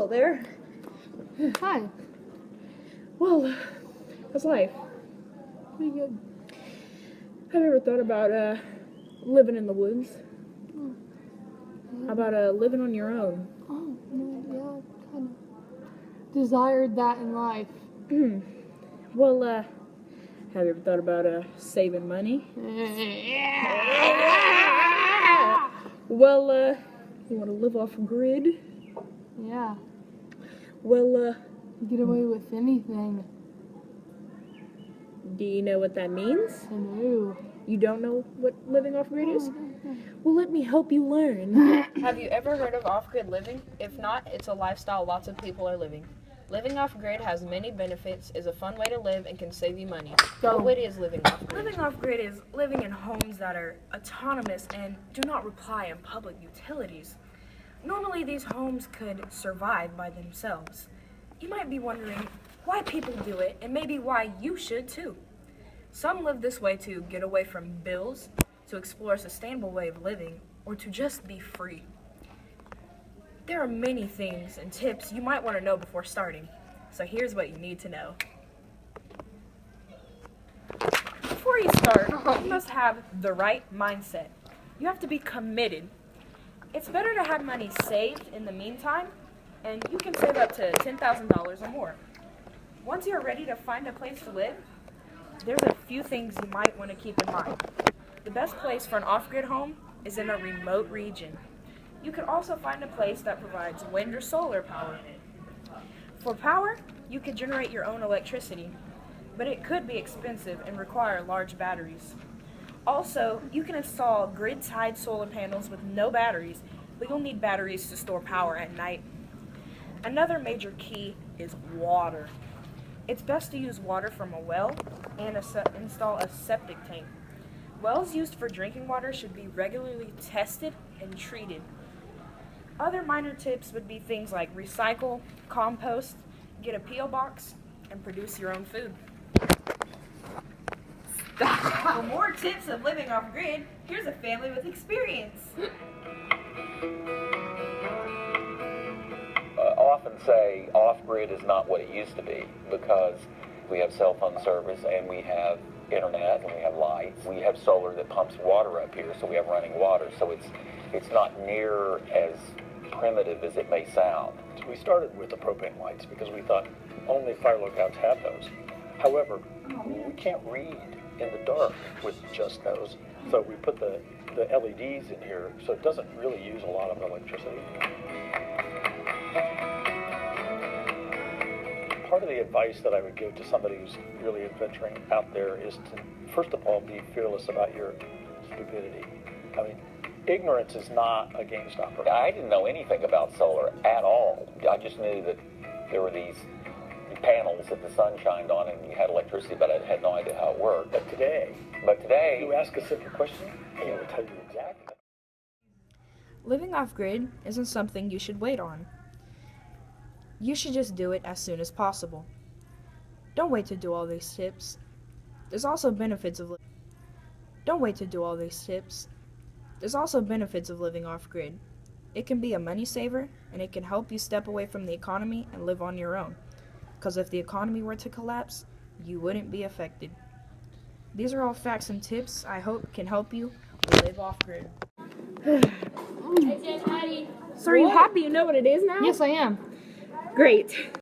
hello there. Hi. Well, how's life? Pretty good. Have you ever thought about living in the woods? How about living on your own? Oh, no, yeah, kind of desired that in life. Well, have you ever thought about saving money? Well, you want to live off grid? Yeah, Well, get away with anything. do you know what that means? I know. You don't know what living off grid is? Oh, I don't know. Well, let me help you learn. Have you ever heard of off-grid living? If not, it's a lifestyle lots of people are living. Living off-grid has many benefits, is a fun way to live, and can save you money. Go. What is living off-grid? Living off-grid is living in homes that are autonomous and do not rely on public utilities. Normally, these homes could survive by themselves. You might be wondering why people do it, and maybe why you should too. Some live this way to get away from bills, to explore a sustainable way of living, or to just be free. There are many things and tips you might want to know before starting, so here's what you need to know. Before you start, you must have the right mindset. You have to be committed. It's better to have money saved in the meantime, and you can save up to $10,000 or more. Once you're ready to find a place to live, there's a few things you might want to keep in mind. The best place for an off-grid home is in a remote region. You could also find a place that provides wind or solar power. For power, you could generate your own electricity, but it could be expensive and require large batteries. Also, you can install grid-tied solar panels with no batteries, but you'll need batteries to store power at night. Another major key is water. It's best to use water from a well and install a septic tank. Wells used for drinking water should be regularly tested and treated. Other minor tips would be things like recycle, compost, get a P.O. box, and produce your own food. For more tips of living off-grid, here's a family with experience. I often say off-grid is not what it used to be because we have cell phone service and we have internet and we have lights. We have solar that pumps water up here, so we have running water. So it's not near as primitive as it may sound. We started with the propane lights because we thought only fire lookouts had those. However, we can't read in the dark with just those. So we put the LEDs in here, so it doesn't really use a lot of electricity. Part of the advice that I would give to somebody who's really adventuring out there is to, first of all, be fearless about your stupidity. I mean, ignorance is not a game stopper. I didn't know anything about solar at all. I just knew that there were these panels that the sun shined on and you had electricity, but I had no idea how it worked. But today, you ask a simple question, and it will tell you exactly. Living off-grid isn't something you should wait on. You should just do it as soon as possible. Don't wait to do all these tips. There's also benefits of living off-grid. It can be a money saver, and it can help you step away from the economy and live on your own. Because if the economy were to collapse, you wouldn't be affected. These are all facts and tips I hope can help you live off-grid. So are you happy you know what it is now? Yes, I am. Great.